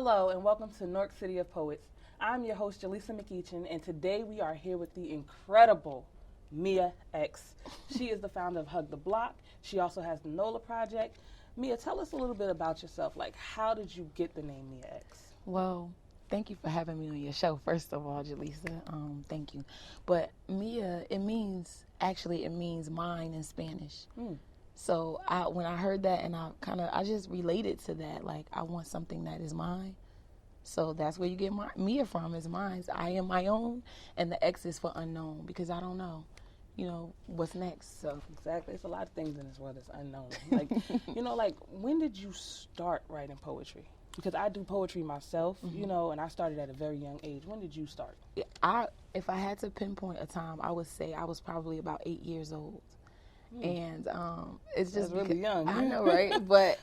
Hello and welcome to Newark City of Poets. I'm your host Jaleesa McEachin, and today we are here with the incredible Mia X. She is the founder of Hug the Block. She also has the NOLA Project. Mia, tell us a little bit about yourself. Like, how did you get the name Mia X? Well, thank you for having me on your show, first of all, Jaleesa. Thank you. But Mia, it means mine in Spanish. So when I heard that, and I just related to that. Like, I want something that is mine. So that's where you get Mia from, is mine. I am my own, and the X is for unknown, because I don't know, what's next. So Exactly. It's a lot of things in this world that's unknown. Like, like, when did you start writing poetry? Because I do poetry myself, and I started at a very young age. When did you start? If I had to pinpoint a time, I would say I was probably about 8 years old. And it's just really young. I know, right? But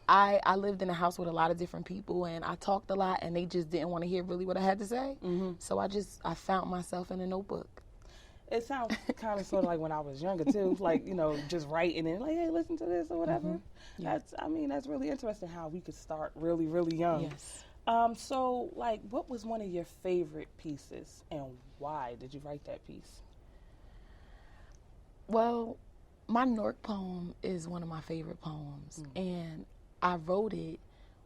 I lived in a house with a lot of different people, and I talked a lot, and they just didn't want to hear really what I had to say. So I found myself in a notebook. It sounds kind of sort of like when I was younger too, like, just writing and like, hey, listen to this or whatever. Yeah. That's really interesting how we could start really, really young. Yes. So, like, what was one of your favorite pieces, and why did you write that piece? Well, my Newark poem is one of my favorite poems, and I wrote it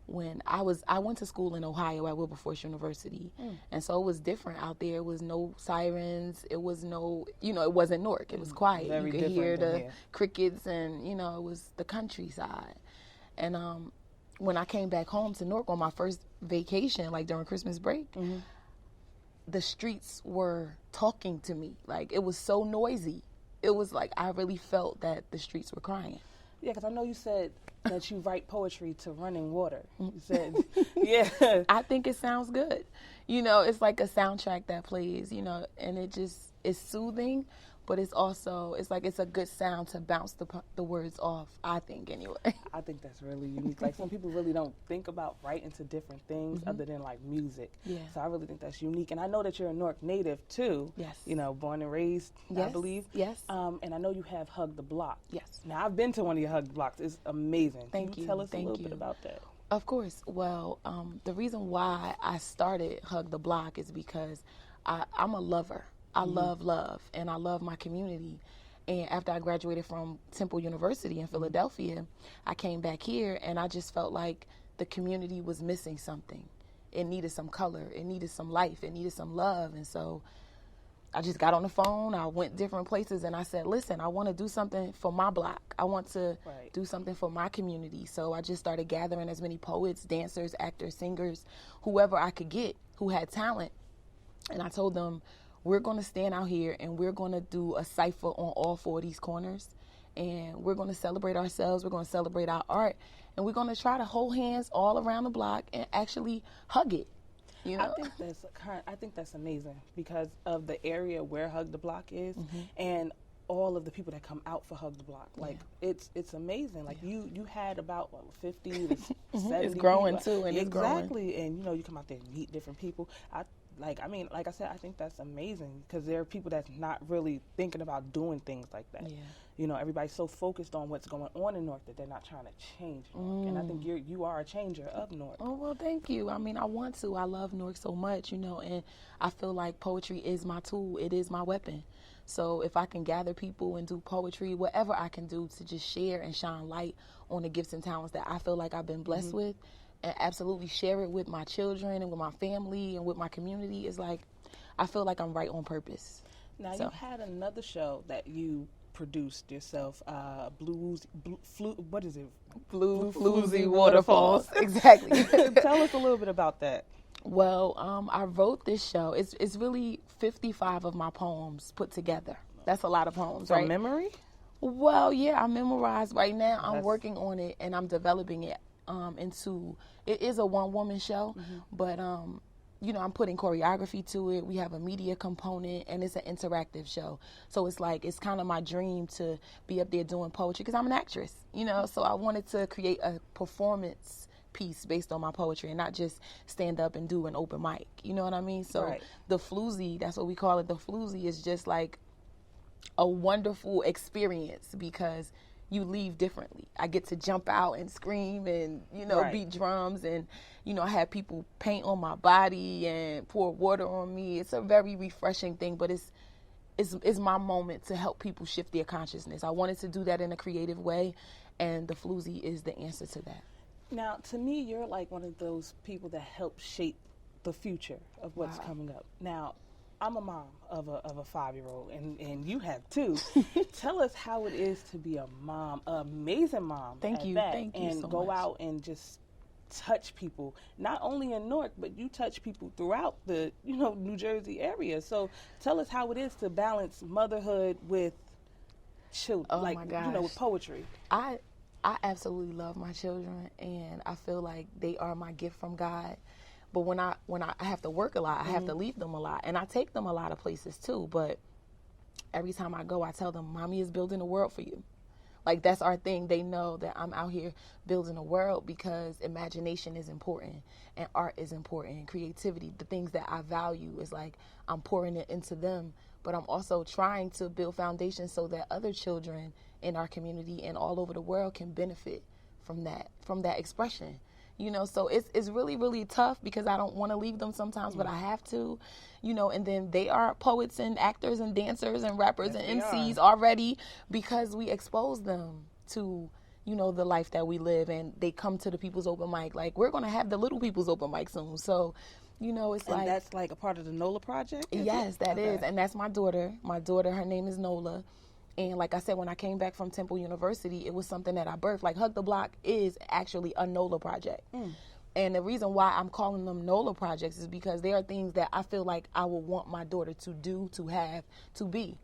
when I went to school in Ohio at Wilberforce University, and so it was different out there. It was no sirens. It was no, it wasn't Newark. It was quiet. Very you could hear the here. crickets, and it was the countryside. And when I came back home to Newark on my first vacation, like during Christmas break, the streets were talking to me. Like, it was so noisy. It was like I really felt that the streets were crying. Yeah, because I know you said that you write poetry to running water. You said, yeah. I think it sounds good. It's like a soundtrack that plays, and it's soothing, but it's a good sound to bounce the words off, I think, anyway. I think that's really unique. Like, some people really don't think about writing to different things other than, like, music. Yeah. So I really think that's unique. And I know that you're a Newark native, too. Yes. Born and raised, Yes. I believe. Yes. And I know you have Hug the Block. Yes. Now, I've been to one of your Hug Blocks. It's amazing. Thank Can you you. tell us a Thank little you. bit about that? Of course. Well, the reason why I started Hug the Block is because I'm a lover. I love love, and I love my community. And after I graduated from Temple University in Philadelphia, I came back here, and I just felt like the community was missing something. It needed some color. It needed some life. It needed some love. And so I just got on the phone. I went different places, and I said, listen, I want to do something for my block. I want to do something for my community. So I just started gathering as many poets, dancers, actors, singers, whoever I could get who had talent. And I told them, we're going to stand out here, and we're going to do a cipher on all four of these corners, and we're going to celebrate ourselves. We're going to celebrate our art, and we're going to try to hold hands all around the block and actually hug it. I think that's amazing because of the area where Hug the Block is, and all of the people that come out for Hug the Block. Like, it's amazing. Like, you had about 50 to 70 It's growing people. too, and it's growing. Exactly, and you come out there and meet different people. Like I said, I think that's amazing because there are people that's not really thinking about doing things like that. Yeah. Everybody's so focused on what's going on in Newark that they're not trying to change Newark. And I think you are a changer of Newark. Oh, well, thank you. I mean, I want to. I love Newark so much, and I feel like poetry is my tool. It is my weapon. So if I can gather people and do poetry, whatever I can do to just share and shine light on the gifts and talents that I feel like I've been blessed with, and absolutely share it with my children and with my family and with my community, is like, I feel like I'm right on purpose. Now, you had another show that you produced yourself, Blue Floozy Waterfalls. Exactly. Tell us a little bit about that. Well, I wrote this show. It's really 55 of my poems put together. That's a lot of poems, right? From memory? Well, yeah, I memorized right now. I'm working on it, and I'm developing it it is a one-woman show, but I'm putting choreography to it. We have a media component, and it's an interactive show. So it's kind of my dream to be up there doing poetry because I'm an actress, so I wanted to create a performance piece based on my poetry and not just stand up and do an open mic. You know what I mean? So the floozy, that's what we call it. The floozy is just like a wonderful experience because you leave differently. I get to jump out and scream and, Right. beat drums, and, I have people paint on my body and pour water on me. It's a very refreshing thing, but it's my moment to help people shift their consciousness. I wanted to do that in a creative way, and the floozy is the answer to that. Now, to me, you're like one of those people that help shape the future of what's coming up. Now, I'm a mom of a 5-year-old, and you have too. Tell us how it is to be a mom, an amazing mom. Thank you. That, Thank you and so go much. out and just touch people, not only in Newark, but you touch people throughout the New Jersey area. So tell us how it is to balance motherhood with children, Oh my gosh. with poetry. I absolutely love my children, and I feel like they are my gift from God. But when I have to work a lot, I have to leave them a lot, and I take them a lot of places too. But every time I go, I tell them, "Mommy is building a world for you." Like, that's our thing. They know that I'm out here building a world because imagination is important, and art is important, and creativity, the things that I value, is like I'm pouring it into them. But I'm also trying to build foundations so that other children in our community and all over the world can benefit from that expression. So it's really, really tough because I don't want to leave them sometimes, but I have to, and then they are poets and actors and dancers and rappers and MCs already, because we expose them to, the life that we live, and they come to the People's Open Mic. Like, we're going to have the Little People's Open Mic soon. So, it's And like. that's like a part of the NOLA project? Yes, that is. And that's my daughter. My daughter, her name is Nola. And like I said, when I came back from Temple University, it was something that I birthed. Like, Hug the Block is actually a NOLA project. And the reason why I'm calling them NOLA projects is because they are things that I feel like I would want my daughter to do, to have, to be.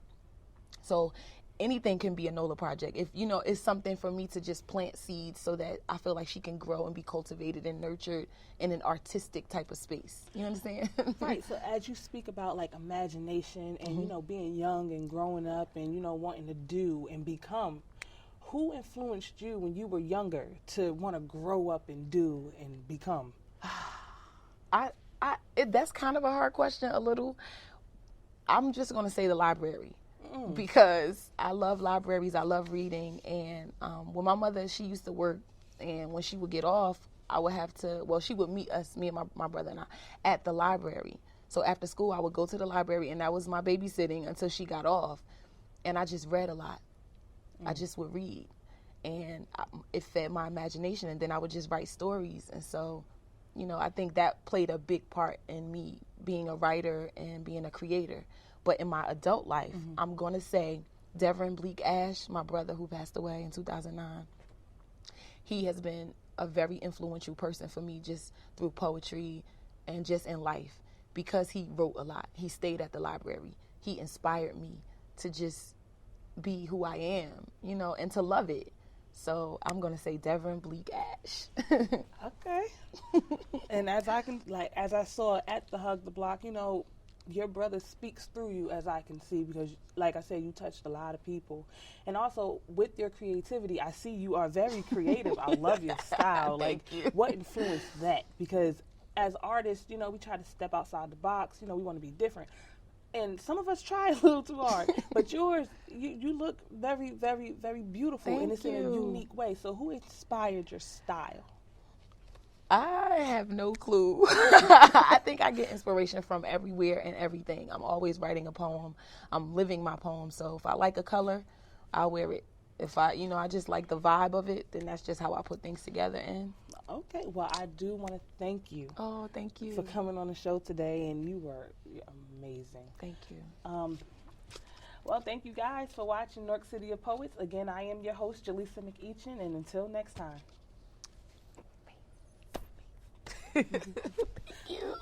So anything can be a NOLA project. If, it's something for me to just plant seeds so that I feel like she can grow and be cultivated and nurtured in an artistic type of space. You understand? Right. So as you speak about like imagination and, being young and growing up and, wanting to do and become, who influenced you when you were younger to want to grow up and do and become? That's kind of a hard question, a little. I'm just going to say the library. Because I love libraries, I love reading, and when my mother, she used to work, and when she would get off, I would have to, she would meet us, me and my brother and I, at the library. So after school, I would go to the library, and that was my babysitting until she got off, and I just read a lot. I just would read, and it fed my imagination, and then I would just write stories, and so, I think that played a big part in me being a writer and being a creator. But in my adult life, I'm going to say Devin Bleak Ash, my brother who passed away in 2009, he has been a very influential person for me just through poetry and just in life because he wrote a lot. He stayed at the library. He inspired me to just be who I am, and to love it. So I'm going to say Devin Bleak Ash. Okay. And as I saw at the Hug the Block, your brother speaks through you, as I can see, because like I said, you touched a lot of people. And also with your creativity, I see you are very creative. I love your style. Like, what influenced that? Because as artists, we try to step outside the box, we want to be different. And some of us try a little too hard, but yours, you look very, very, very beautiful, and it's in a unique way. So who inspired your style? I have no clue. I think I get inspiration from everywhere and everything. I'm always writing a poem. I'm living my poem. So if I like a color, I'll wear it. If I just like the vibe of it, then that's just how I put things together. And okay, well, I do want to thank you. Oh, thank you for coming on the show today, and you're amazing. Thank you. Well, thank you guys for watching Newark City of Poets. Again, I am your host, Jaleesa McEachin, and until next time. Thank you.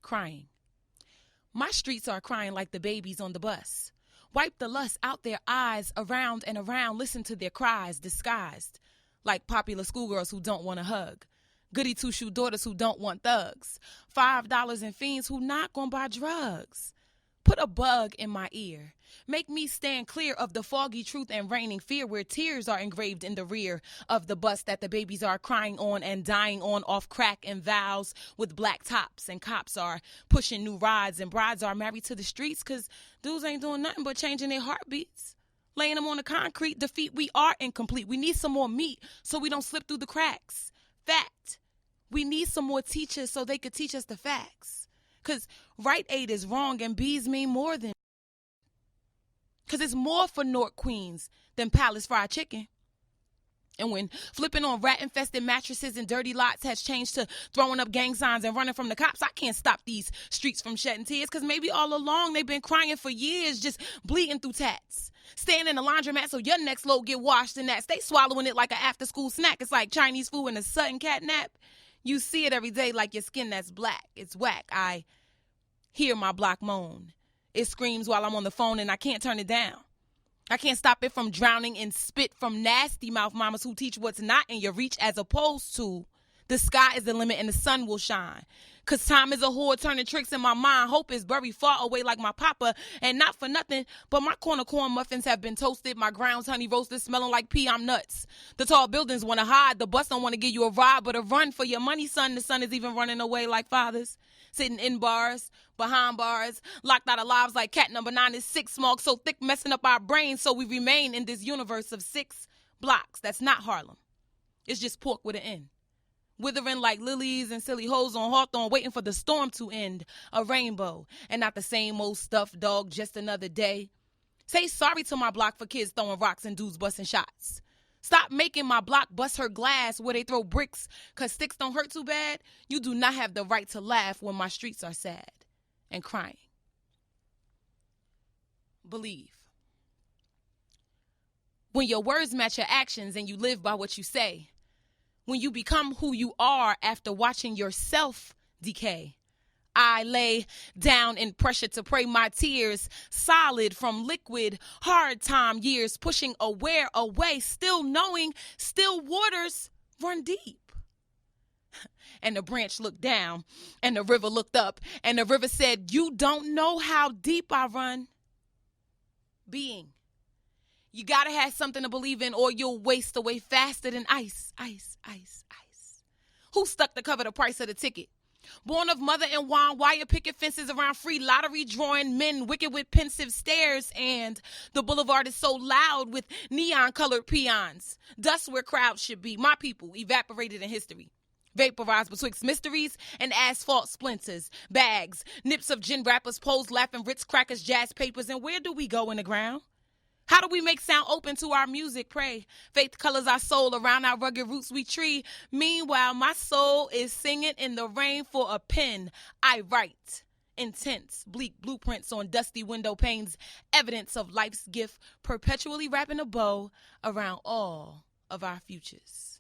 Crying. My streets are crying like the babies on the bus. Wipe the lust out their eyes, around and around, listen to their cries disguised like popular schoolgirls who don't want to hug. Goody two-shoe daughters who don't want thugs. $5 and fiends who not gonna buy drugs. Put a bug in my ear. Make me stand clear of the foggy truth and reigning fear where tears are engraved in the rear of the bus that the babies are crying on and dying on off crack and vows with black tops, and cops are pushing new rides and brides are married to the streets because dudes ain't doing nothing but changing their heartbeats. Laying them on the concrete, defeat, we are incomplete. We need some more meat so we don't slip through the cracks. Fact, we need some more teachers so they could teach us the facts. Because Rite Aid is wrong and B's mean more than. Because it's more for Newark Queens than Palace Fried Chicken. And when flipping on rat-infested mattresses and dirty lots has changed to throwing up gang signs and running from the cops, I can't stop these streets from shedding tears because maybe all along they've been crying for years, just bleeding through tats. Staying in the laundromat so your next load get washed in that. Stay swallowing it like an after-school snack. It's like Chinese food and a sudden cat nap. You see it every day like your skin that's black. It's whack. I hear my block moan. It screams while I'm on the phone and I can't turn it down. I can't stop it from drowning in spit from nasty mouth mamas who teach what's not in your reach as opposed to the sky is the limit and the sun will shine. Cause time is a whore turning tricks in my mind. Hope is buried far away like my papa. And not for nothing, but my corner corn muffins have been toasted. My grounds honey roasted smelling like pea. I'm nuts. The tall buildings want to hide. The bus don't want to give you a ride, but a run for your money, son. The son is even running away like fathers. Sitting in bars, behind bars, locked out of lives like cat number 96. Smog so thick messing up our brains. So we remain in this universe of 6 blocks. That's not Harlem. It's just pork with an N. Withering like lilies and silly hoes on Hawthorne, waiting for the storm to end. A rainbow, and not the same old stuffed dog, just another day. Say sorry to my block for kids throwing rocks and dudes busting shots. Stop making my block bust her glass where they throw bricks, cause sticks don't hurt too bad. You do not have the right to laugh when my streets are sad and crying. Believe. When your words match your actions and you live by what you say. When you become who you are after watching yourself decay. I lay down in pressure to pray my tears solid from liquid hard time years, pushing aware away, still knowing still waters run deep. And the branch looked down and the river looked up and the river said, you don't know how deep I run. Being. You gotta have something to believe in or you'll waste away faster than ice, ice, ice, ice. Who stuck to cover the price of the ticket? Born of mother and wine, wire picket fences around free lottery drawing men, wicked with pensive stares, and the boulevard is so loud with neon-colored peons. Dust where crowds should be. My people evaporated in history. Vaporized betwixt mysteries and asphalt splinters, bags, nips of gin wrappers, poles, laughing Ritz crackers, jazz papers, and where do we go in the ground? How do we make sound open to our music? Pray. Faith colors our soul. Around our rugged roots we tree. Meanwhile, my soul is singing in the rain for a pen. I write. Intense, bleak blueprints on dusty window panes. Evidence of life's gift. Perpetually wrapping a bow around all of our futures.